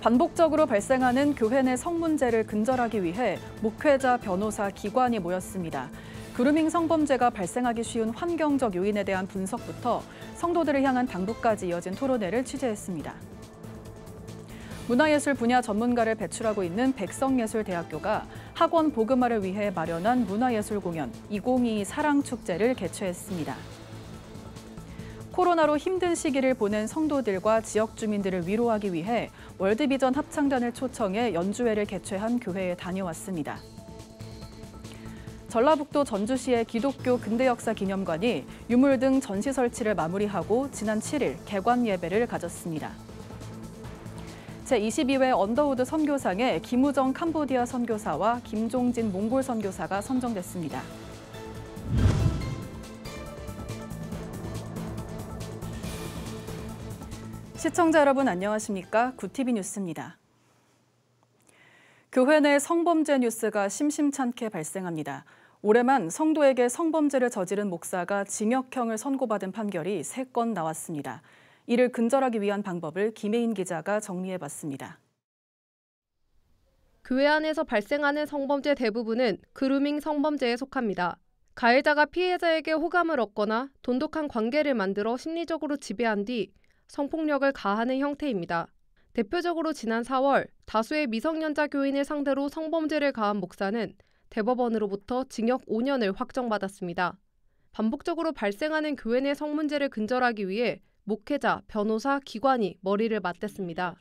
반복적으로 발생하는 교회 내 성문제를 근절하기 위해 목회자, 변호사, 기관이 모였습니다. 그루밍 성범죄가 발생하기 쉬운 환경적 요인에 대한 분석부터 성도들을 향한 당부까지 이어진 토론회를 취재했습니다. 문화예술 분야 전문가를 배출하고 있는 백성예술대학교가 학원 복음화를 위해 마련한 문화예술 공연 2022 사랑축제를 개최했습니다. 코로나로 힘든 시기를 보낸 성도들과 지역 주민들을 위로하기 위해 월드비전 합창단을 초청해 연주회를 개최한 교회에 다녀왔습니다. 전라북도 전주시의 기독교 근대역사 기념관이 유물 등 전시 설치를 마무리하고 지난 7일 개관 예배를 가졌습니다. 제22회 언더우드 선교상에 김우정 캄보디아 선교사와 김종진 몽골 선교사가 선정됐습니다. 시청자 여러분 안녕하십니까? 구TV 뉴스입니다. 교회 내 성범죄 뉴스가 심심찮게 발생합니다. 올해만 성도에게 성범죄를 저지른 목사가 징역형을 선고받은 판결이 3건 나왔습니다. 이를 근절하기 위한 방법을 김혜인 기자가 정리해봤습니다. 교회 안에서 발생하는 성범죄 대부분은 그루밍 성범죄에 속합니다. 가해자가 피해자에게 호감을 얻거나 돈독한 관계를 만들어 심리적으로 지배한 뒤 성폭력을 가하는 형태입니다. 대표적으로 지난 4월 다수의 미성년자 교인을 상대로 성범죄를 가한 목사는 대법원으로부터 징역 5년을 확정받았습니다. 반복적으로 발생하는 교회 내 성문제를 근절하기 위해 목회자, 변호사, 기관이 머리를 맞댔습니다.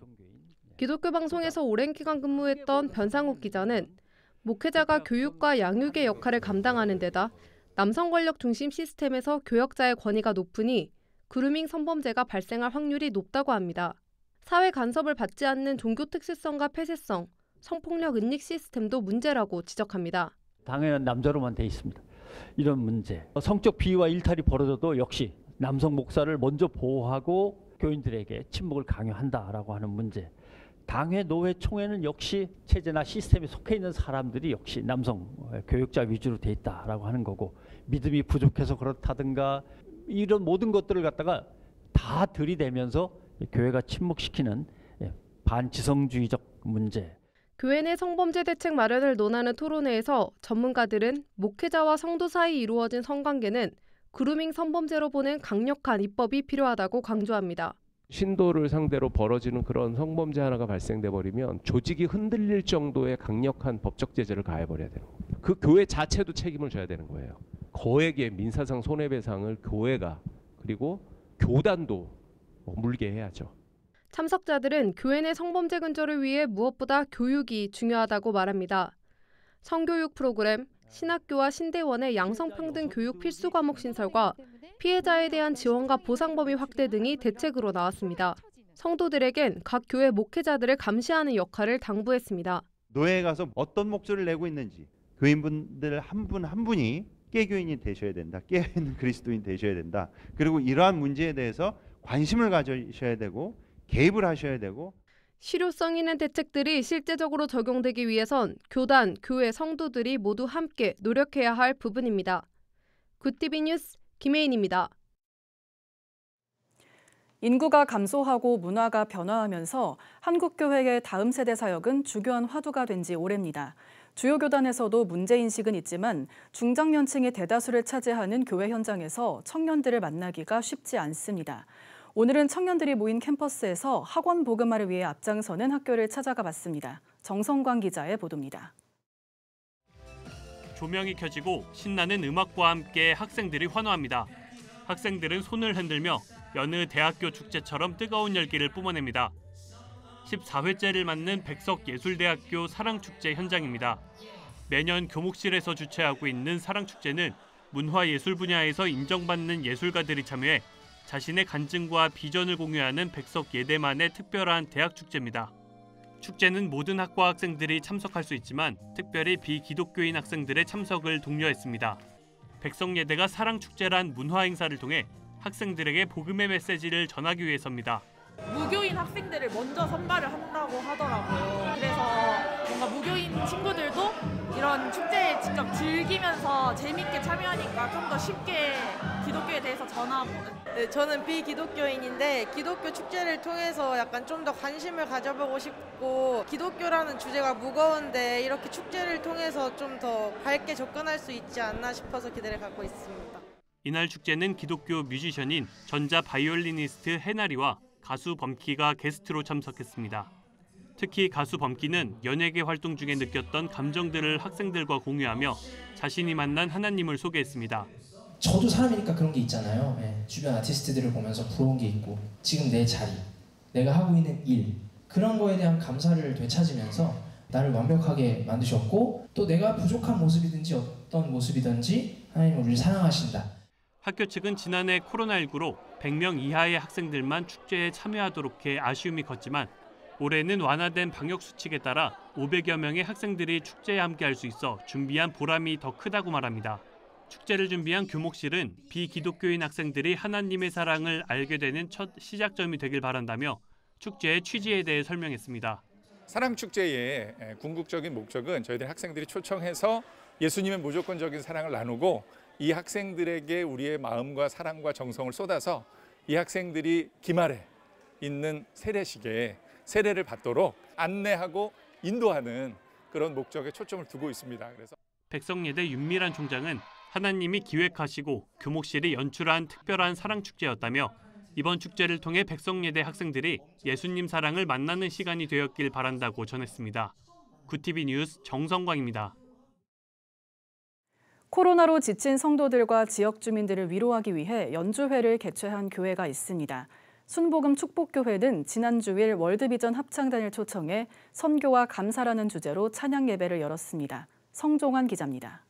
기독교 방송에서 오랜 기간 근무했던 변상욱 기자는 목회자가 교육과 양육의 역할을 감당하는 데다 남성 권력 중심 시스템에서 교역자의 권위가 높으니 그루밍 성범죄가 발생할 확률이 높다고 합니다. 사회 간섭을 받지 않는 종교 특수성과 폐쇄성, 성폭력 은닉 시스템도 문제라고 지적합니다. 당연한 남자로만 돼 있습니다. 이런 문제, 성적 비위와 일탈이 벌어져도 역시 남성 목사를 먼저 보호하고 교인들에게 침묵을 강요한다라고 하는 문제. 당회, 노회, 총회는 역시 체제나 시스템에 속해 있는 사람들이 역시 남성 교육자 위주로 돼 있다라고 하는 거고, 믿음이 부족해서 그렇다든가 이런 모든 것들을 갖다가 다 들이대면서 교회가 침묵시키는 반지성주의적 문제. 교회 내 성범죄 대책 마련을 논하는 토론회에서 전문가들은 목회자와 성도 사이 이루어진 성관계는 그루밍 성범죄로 보는 강력한 입법이 필요하다고 강조합니다. 신도를 상대로 벌어지는 그런 성범죄 하나가 발생돼 버리면 조직이 흔들릴 정도의 강력한 법적 제재를 가해버려야 되는 겁니다. 그 교회 자체도 책임을 져야 되는 거예요. 거액의 민사상 손해배상을 교회가 그리고 교단도 물게 해야죠. 참석자들은 교회 내 성범죄 근절을 위해 무엇보다 교육이 중요하다고 말합니다. 성교육 프로그램, 신학교와 신대원의 양성평등 교육 필수 과목 신설과 피해자에 대한 지원과 보상 범위 확대 등이 대책으로 나왔습니다. 성도들에겐 각 교회 목회자들을 감시하는 역할을 당부했습니다. 노예에 가서 어떤 목소리를 내고 있는지 교인분들 한 분 한 분이 깨교인이 되셔야 된다. 깨어있는 그리스도인 되셔야 된다. 그리고 이러한 문제에 대해서 관심을 가지셔야 되고 개입을 하셔야 되고. 실효성 있는 대책들이 실제적으로 적용되기 위해선 교단, 교회, 성도들이 모두 함께 노력해야 할 부분입니다. 구TV 뉴스 김혜인입니다. 인구가 감소하고 문화가 변화하면서 한국교회의 다음 세대 사역은 주교한 화두가 된 지 오래입니다. 주요 교단에서도 문제인식은 있지만 중장년층이 대다수를 차지하는 교회 현장에서 청년들을 만나기가 쉽지 않습니다. 오늘은 청년들이 모인 캠퍼스에서 학원 복음화를 위해 앞장서는 학교를 찾아가 봤습니다. 정성광 기자의 보도입니다. 조명이 켜지고 신나는 음악과 함께 학생들이 환호합니다. 학생들은 손을 흔들며 여느 대학교 축제처럼 뜨거운 열기를 뿜어냅니다. 14회째를 맞는 백석예술대학교 사랑축제 현장입니다. 매년 교목실에서 주최하고 있는 사랑축제는 문화예술 분야에서 인정받는 예술가들이 참여해 자신의 간증과 비전을 공유하는 백석예대만의 특별한 대학축제입니다. 축제는 모든 학과 학생들이 참석할 수 있지만 특별히 비기독교인 학생들의 참석을 독려했습니다. 백석예대가 사랑축제란 문화행사를 통해 학생들에게 복음의 메시지를 전하기 위해서입니다. 무교인 학생들을 먼저 선발을 한다고 하더라고요. 그래서 뭔가 무교인 친구들도 이런 이런 축제에 직접 즐기면서 재밌게 참여하니까 좀 더 쉽게 기독교에 대해서 전하고. 네, 저는 비기독교인인데 기독교 축제를 통해서 약간 좀 더 관심을 가져보고 싶고 기독교라는 주제가 무거운데 이렇게 축제를 통해서 좀 더 밝게 접근할 수 있지 않나 싶어서 기대를 갖고 있습니다. 이날 축제는 기독교 뮤지션인 전자 바이올리니스트 해나리와 가수 범키가 게스트로 참석했습니다. 특히 가수 범키는 연예계 활동 중에 느꼈던 감정들을 학생들과 공유하며 자신이 만난 하나님을 소개했습니다. 저도 사람이니까 그런 게 있잖아요. 네, 주변 아티스트들을 보면서 부러운 게 있고 지금 내 자리, 내가 하고 있는 일 그런 거에 대한 감사를 되찾으면서 나를 완벽하게 만드셨고 또 내가 부족한 모습이든지 어떤 모습이든지 하나님은 우리를 사랑하신다. 학교 측은 지난해 코로나19로 100명 이하의 학생들만 축제에 참여하도록 해 아쉬움이 컸지만 올해는 완화된 방역 수칙에 따라 500여 명의 학생들이 축제에 함께할 수 있어 준비한 보람이 더 크다고 말합니다. 축제를 준비한 교목실은 비기독교인 학생들이 하나님의 사랑을 알게 되는 첫 시작점이 되길 바란다며 축제의 취지에 대해 설명했습니다. 사랑축제의 궁극적인 목적은 저희들 학생들이 초청해서 예수님의 무조건적인 사랑을 나누고 이 학생들에게 우리의 마음과 사랑과 정성을 쏟아서 이 학생들이 기말에 있는 세례식에 세례를 받도록 안내하고 인도하는 그런 목적에 초점을 두고 있습니다. 그래서 백성예대 윤미란 총장은 하나님이 기획하시고 교목실이 연출한 특별한 사랑축제였다며 이번 축제를 통해 백성예대 학생들이 예수님 사랑을 만나는 시간이 되었길 바란다고 전했습니다. 구TV 뉴스 정성광입니다. 코로나로 지친 성도들과 지역 주민들을 위로하기 위해 연주회를 개최한 교회가 있습니다. 순복음 축복교회는 지난 주일 월드비전 합창단을 초청해 선교와 감사라는 주제로 찬양 예배를 열었습니다. 성종환 기자입니다.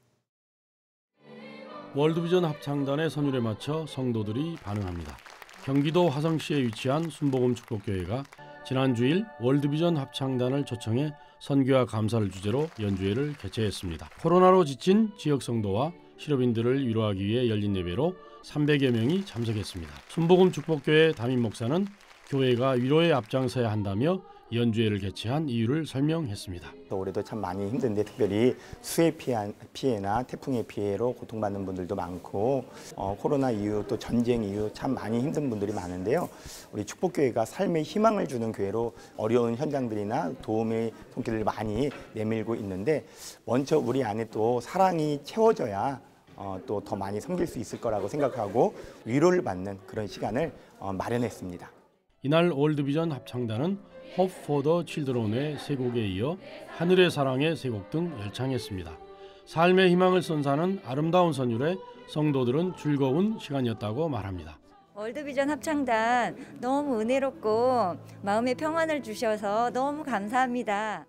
월드비전 합창단의 선율에 맞춰 성도들이 반응합니다. 경기도 화성시에 위치한 순복음 축복교회가 지난 주일 월드비전 합창단을 초청해 선교와 감사를 주제로 연주회를 개최했습니다. 코로나로 지친 지역 성도와 실업인들을 위로하기 위해 열린 예배로 300여 명이 참석했습니다. 순복음 축복교회 담임 목사는 교회가 위로에 앞장서야 한다며 연주회를 개최한 이유를 설명했습니다. 올해도 참 많이 힘든데 특별히 수해 피해나 태풍의 피해로 고통받는 분들도 많고 코로나 이후 또 전쟁 이후 참 많이 힘든 분들이 많은데요. 우리 축복교회가 삶의 희망을 주는 교회로 어려운 현장들이나 도움의 손길을 많이 내밀고 있는데 먼저 우리 안에 또 사랑이 채워져야 또 더 많이 섬길 수 있을 거라고 생각하고 위로를 받는 그런 시간을 마련했습니다. 이날 월드비전 합창단은 Hope for the Children의 세 곡에 이어 하늘의 사랑의 세 곡 등 열창했습니다. 삶의 희망을 선사하는 아름다운 선율에 성도들은 즐거운 시간이었다고 말합니다. 월드비전 합창단 너무 은혜롭고 마음의 평안을 주셔서 너무 감사합니다.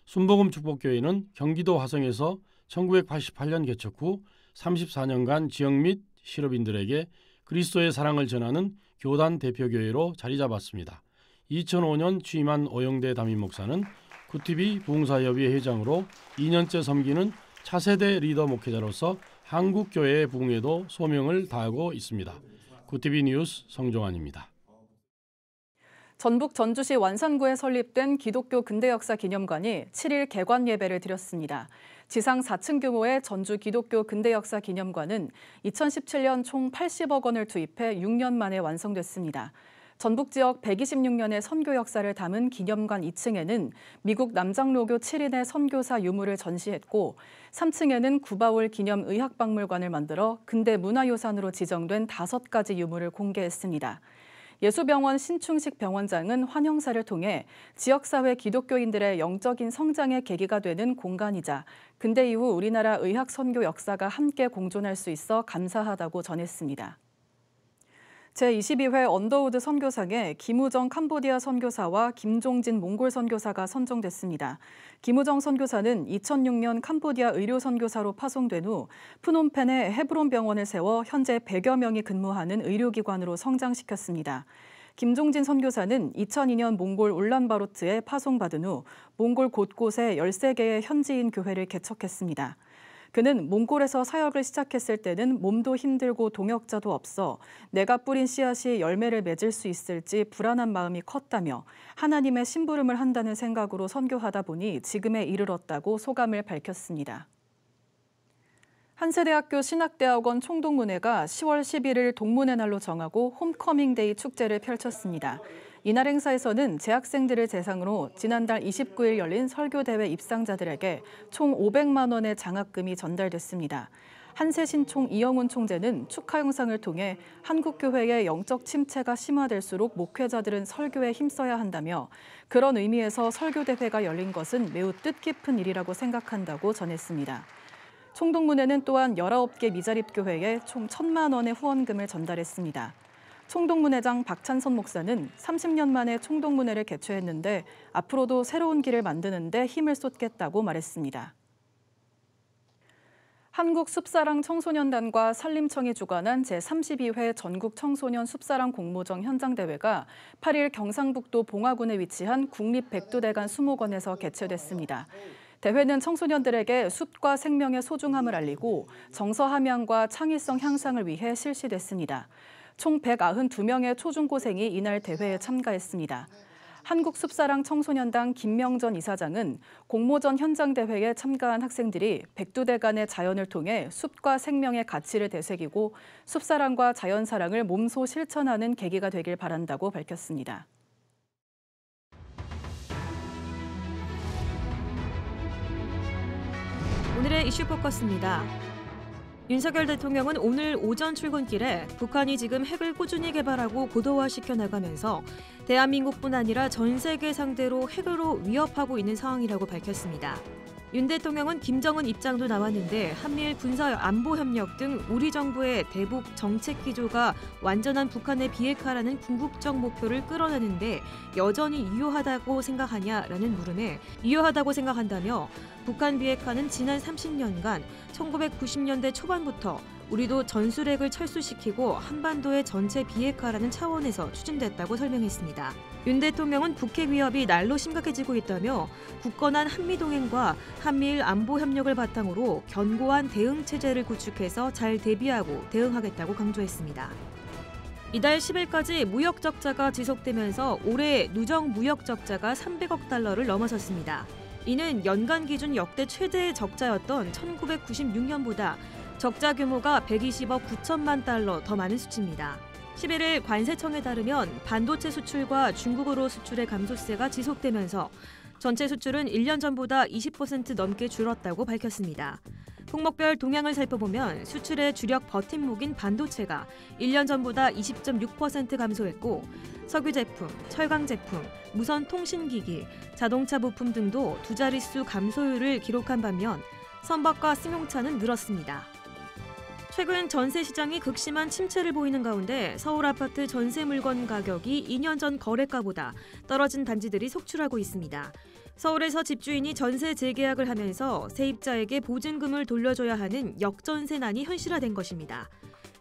순복음 축복교회는 경기도 화성에서 1988년 개척 후 34년간 지역 및 실업인들에게 그리스도의 사랑을 전하는 교단 대표교회로 자리 잡았습니다. 2005년 취임한 오영대 담임 목사는 구TV 부흥사협의회 회장으로 2년째 섬기는 차세대 리더 목회자로서 한국교회의 부흥에도 소명을 다하고 있습니다. 구TV 뉴스 성종환입니다. 전북 전주시 완산구에 설립된 기독교 근대역사 기념관이 7일 개관 예배를 드렸습니다. 지상 4층 규모의 전주 기독교 근대역사 기념관은 2017년 총 80억 원을 투입해 6년 만에 완성됐습니다. 전북 지역 126년의 선교 역사를 담은 기념관 2층에는 미국 남장로교 7인의 선교사 유물을 전시했고 3층에는 구바울 기념 의학박물관을 만들어 근대 문화유산으로 지정된 5가지 유물을 공개했습니다. 예수병원 신충식 병원장은 환영사를 통해 지역사회 기독교인들의 영적인 성장의 계기가 되는 공간이자 근대 이후 우리나라 의학 선교 역사가 함께 공존할 수 있어 감사하다고 전했습니다. 제22회 언더우드 선교상에 김우정 캄보디아 선교사와 김종진 몽골 선교사가 선정됐습니다. 김우정 선교사는 2006년 캄보디아 의료 선교사로 파송된 후 프놈펜에 헤브론 병원을 세워 현재 100여 명이 근무하는 의료기관으로 성장시켰습니다. 김종진 선교사는 2002년 몽골 울란바토르에 파송받은 후 몽골 곳곳에 13개의 현지인 교회를 개척했습니다. 그는 몽골에서 사역을 시작했을 때는 몸도 힘들고 동역자도 없어 내가 뿌린 씨앗이 열매를 맺을 수 있을지 불안한 마음이 컸다며 하나님의 심부름을 한다는 생각으로 선교하다 보니 지금에 이르렀다고 소감을 밝혔습니다. 한세대학교 신학대학원 총동문회가 10월 11일 동문회 날로 정하고 홈커밍데이 축제를 펼쳤습니다. 이날 행사에서는 재학생들을 대상으로 지난달 29일 열린 설교대회 입상자들에게 총 500만 원의 장학금이 전달됐습니다. 한세신총 이영훈 총재는 축하 영상을 통해 한국교회의 영적 침체가 심화될수록 목회자들은 설교에 힘써야 한다며 그런 의미에서 설교대회가 열린 것은 매우 뜻깊은 일이라고 생각한다고 전했습니다. 총동문회는 또한 19개 미자립 교회에 총 1,000만 원의 후원금을 전달했습니다. 총동문회장 박찬선 목사는 30년 만에 총동문회를 개최했는데 앞으로도 새로운 길을 만드는 데 힘을 쏟겠다고 말했습니다. 한국숲사랑 청소년단과 산림청이 주관한 제32회 전국 청소년 숲사랑 공모전 현장대회가 8일 경상북도 봉화군에 위치한 국립백두대간 수목원에서 개최됐습니다. 대회는 청소년들에게 숲과 생명의 소중함을 알리고 정서 함양과 창의성 향상을 위해 실시됐습니다. 총 192명의 초중고생이 이날 대회에 참가했습니다. 한국숲사랑 청소년단 김명전 이사장은 공모전 현장대회에 참가한 학생들이 백두대간의 자연을 통해 숲과 생명의 가치를 되새기고 숲사랑과 자연사랑을 몸소 실천하는 계기가 되길 바란다고 밝혔습니다. 오늘의 이슈 포커스입니다. 윤석열 대통령은 오늘 오전 출근길에 북한이 지금 핵을 꾸준히 개발하고 고도화시켜 나가면서 대한민국뿐 아니라 전 세계 상대로 핵으로 위협하고 있는 상황이라고 밝혔습니다. 윤 대통령은 김정은 입장도 나왔는데 한미일 군사 안보 협력 등 우리 정부의 대북 정책 기조가 완전한 북한의 비핵화라는 궁극적 목표를 끌어내는데 여전히 유효하다고 생각하냐라는 물음에 유효하다고 생각한다며 북한 비핵화는 지난 30년간 1990년대 초반부터 우리도 전술핵을 철수시키고 한반도의 전체 비핵화라는 차원에서 추진됐다고 설명했습니다. 윤 대통령은 북핵 위협이 날로 심각해지고 있다며 굳건한 한미동맹과 한미일 안보 협력을 바탕으로 견고한 대응 체제를 구축해서 잘 대비하고 대응하겠다고 강조했습니다. 이달 10일까지 무역 적자가 지속되면서 올해 누적 무역 적자가 300억 달러를 넘어섰습니다. 이는 연간 기준 역대 최대의 적자였던 1996년보다 적자 규모가 120억 9천만 달러 더 많은 수치입니다. 11일 관세청에 따르면 반도체 수출과 중국으로 수출의 감소세가 지속되면서 전체 수출은 1년 전보다 20% 넘게 줄었다고 밝혔습니다. 품목별 동향을 살펴보면 수출의 주력 버팀목인 반도체가 1년 전보다 20.6% 감소했고 석유 제품, 철강 제품, 무선 통신기기, 자동차 부품 등도 두 자릿수 감소율을 기록한 반면 선박과 승용차는 늘었습니다. 최근 전세 시장이 극심한 침체를 보이는 가운데 서울 아파트 전세 물건 가격이 2년 전 거래가보다 떨어진 단지들이 속출하고 있습니다. 서울에서 집주인이 전세 재계약을 하면서 세입자에게 보증금을 돌려줘야 하는 역전세난이 현실화된 것입니다.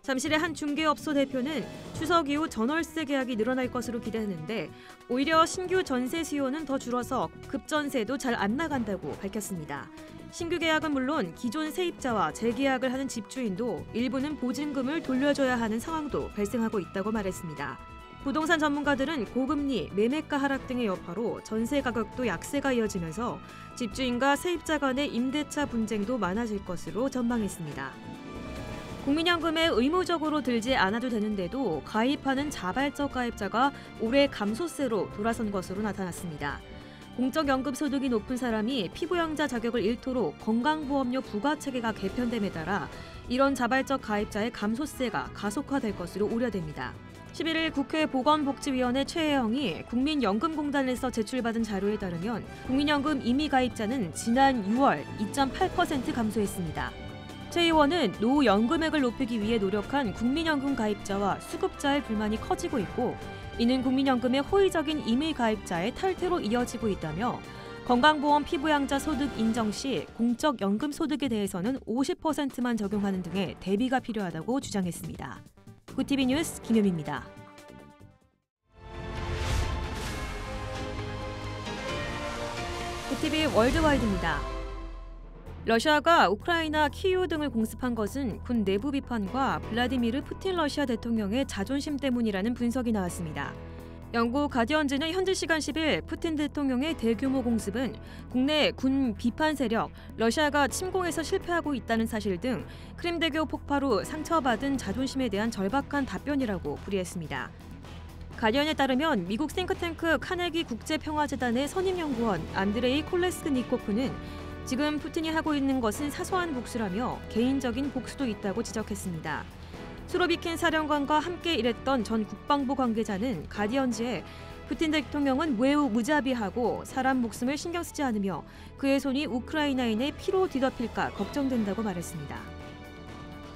잠실의 한 중개업소 대표는 추석 이후 전월세 계약이 늘어날 것으로 기대하는데 오히려 신규 전세 수요는 더 줄어서 급전세도 잘 안 나간다고 밝혔습니다. 신규 계약은 물론 기존 세입자와 재계약을 하는 집주인도 일부는 보증금을 돌려줘야 하는 상황도 발생하고 있다고 말했습니다. 부동산 전문가들은 고금리, 매매가 하락 등의 여파로 전세 가격도 약세가 이어지면서 집주인과 세입자 간의 임대차 분쟁도 많아질 것으로 전망했습니다. 국민연금에 의무적으로 들지 않아도 되는데도 가입하는 자발적 가입자가 올해 감소세로 돌아선 것으로 나타났습니다. 공적연금 소득이 높은 사람이 피부양자 자격을 잃도록 건강보험료 부과체계가 개편됨에 따라 이런 자발적 가입자의 감소세가 가속화될 것으로 우려됩니다. 11일 국회 보건복지위원회 최혜영이 국민연금공단에서 제출받은 자료에 따르면 국민연금 임의 가입자는 지난 6월 2.8% 감소했습니다. 최 의원은 노후 연금액을 높이기 위해 노력한 국민연금 가입자와 수급자의 불만이 커지고 있고 이는 국민연금의 호의적인 임의 가입자의 탈퇴로 이어지고 있다며 건강보험 피부양자 소득 인정 시 공적 연금 소득에 대해서는 50%만 적용하는 등의 대비가 필요하다고 주장했습니다. 구티비 뉴스 김효미입니다. 구티비 월드와이드입니다. 러시아가 우크라이나 키이우 등을 공습한 것은 군 내부 비판과 블라디미르 푸틴 러시아 대통령의 자존심 때문이라는 분석이 나왔습니다. 영국 가디언즈는 현지 시간 10일 푸틴 대통령의 대규모 공습은 국내 군 비판 세력, 러시아가 침공에서 실패하고 있다는 사실 등 크림대교 폭발 후 상처받은 자존심에 대한 절박한 답변이라고 불이했습니다. 가디언에 따르면 미국 싱크탱크 카네기 국제평화재단의 선임연구원 안드레이 콜레스니코프는 지금 푸틴이 하고 있는 것은 사소한 복수라며 개인적인 복수도 있다고 지적했습니다. 수로비킨 사령관과 함께 일했던 전 국방부 관계자는 가디언즈에 푸틴 대통령은 매우 무자비하고 사람 목숨을 신경 쓰지 않으며 그의 손이 우크라이나인의 피로 뒤덮일까 걱정된다고 말했습니다.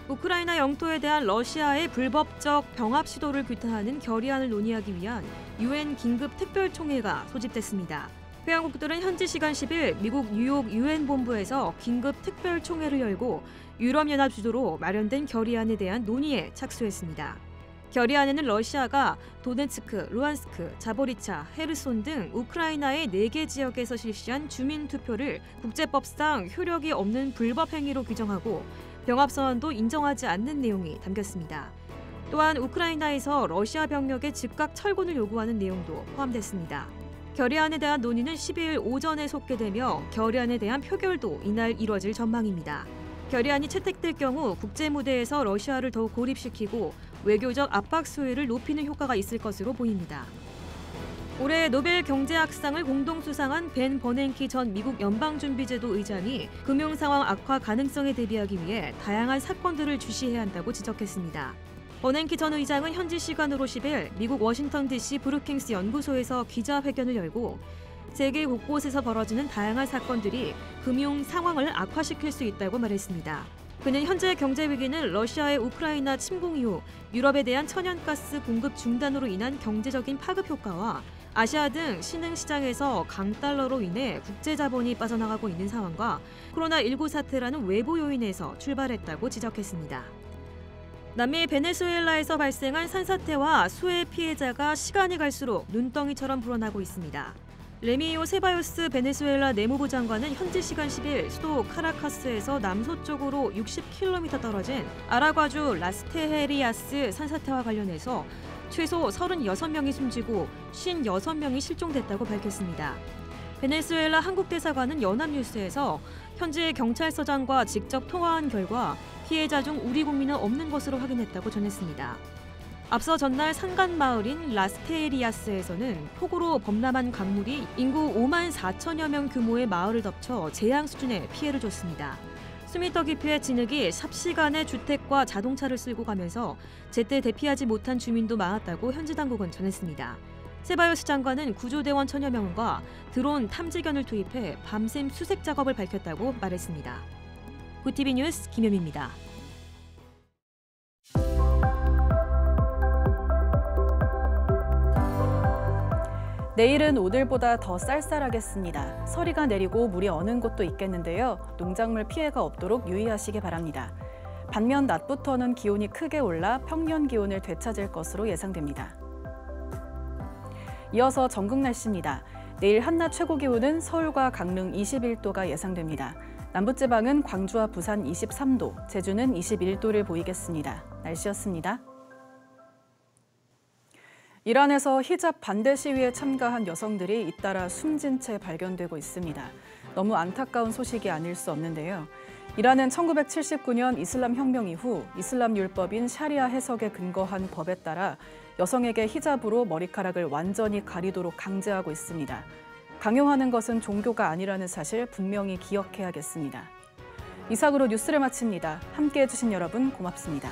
우크라이나 영토에 대한 러시아의 불법적 병합 시도를 규탄하는 결의안을 논의하기 위한 UN 긴급 특별총회가 소집됐습니다. 회원국들은 현지 시간 10일 미국 뉴욕 UN 본부에서 긴급 특별총회를 열고 유럽연합 주도로 마련된 결의안에 대한 논의에 착수했습니다. 결의안에는 러시아가 도네츠크, 루안스크, 자보리차, 헤르손 등 우크라이나의 4개 지역에서 실시한 주민 투표를 국제법상 효력이 없는 불법 행위로 규정하고 병합선언도 인정하지 않는 내용이 담겼습니다. 또한 우크라이나에서 러시아 병력의 즉각 철군을 요구하는 내용도 포함됐습니다. 결의안에 대한 논의는 12일 오전에 속개되며 결의안에 대한 표결도 이날 이뤄질 전망입니다. 결의안이 채택될 경우 국제 무대에서 러시아를 더욱 고립시키고 외교적 압박 수위를 높이는 효과가 있을 것으로 보입니다. 올해 노벨 경제학상을 공동 수상한 벤 버냉키 전 미국 연방준비제도 의장이 금융 상황 악화 가능성에 대비하기 위해 다양한 사건들을 주시해야 한다고 지적했습니다. 버냉키 전 의장은 현지 시간으로 10일 미국 워싱턴 DC 브루킹스 연구소에서 기자회견을 열고 세계 곳곳에서 벌어지는 다양한 사건들이 금융 상황을 악화시킬 수 있다고 말했습니다. 그는 현재 경제 위기는 러시아의 우크라이나 침공 이후 유럽에 대한 천연가스 공급 중단으로 인한 경제적인 파급 효과와 아시아 등 신흥 시장에서 강달러로 인해 국제 자본이 빠져나가고 있는 상황과 코로나19 사태라는 외부 요인에서 출발했다고 지적했습니다. 남미 베네수엘라에서 발생한 산사태와 수해 피해자가 시간이 갈수록 눈덩이처럼 불어나고 있습니다. 레미오 세바요스 베네수엘라 내무부 장관은 현지 시간 10일 수도 카라카스에서 남서쪽으로 60km 떨어진 아라과주 라스테헤리아스 산사태와 관련해서 최소 36명이 숨지고 56명이 실종됐다고 밝혔습니다. 베네수엘라 한국대사관은 연합뉴스에서 현지 경찰서장과 직접 통화한 결과 피해자 중 우리 국민은 없는 것으로 확인했다고 전했습니다. 앞서 전날 산간 마을인 라스테리아스에서는 폭우로 범람한 강물이 인구 5만 4천여 명 규모의 마을을 덮쳐 재앙 수준의 피해를 줬습니다. 수미터 깊이의 진흙이 삽시간에 주택과 자동차를 쓸고 가면서 제때 대피하지 못한 주민도 많았다고 현지 당국은 전했습니다. 세바요스 장관은 구조대원 천여 명과 드론 탐지견을 투입해 밤샘 수색 작업을 밝혔다고 말했습니다. 구티비 뉴스 김효미입니다. 내일은 오늘보다 더 쌀쌀하겠습니다. 서리가 내리고 물이 어는 곳도 있겠는데요. 농작물 피해가 없도록 유의하시기 바랍니다. 반면 낮부터는 기온이 크게 올라 평년 기온을 되찾을 것으로 예상됩니다. 이어서 전국 날씨입니다. 내일 한낮 최고 기온은 서울과 강릉 21도가 예상됩니다. 남부지방은 광주와 부산 23도, 제주는 21도를 보이겠습니다. 날씨였습니다. 이란에서 히잡 반대 시위에 참가한 여성들이 잇따라 숨진 채 발견되고 있습니다. 너무 안타까운 소식이 아닐 수 없는데요. 이란은 1979년 이슬람 혁명 이후 이슬람 율법인 샤리아 해석에 근거한 법에 따라 여성에게 히잡으로 머리카락을 완전히 가리도록 강제하고 있습니다. 강요하는 것은 종교가 아니라는 사실 분명히 기억해야겠습니다. 이상으로 뉴스를 마칩니다. 함께해 주신 여러분 고맙습니다.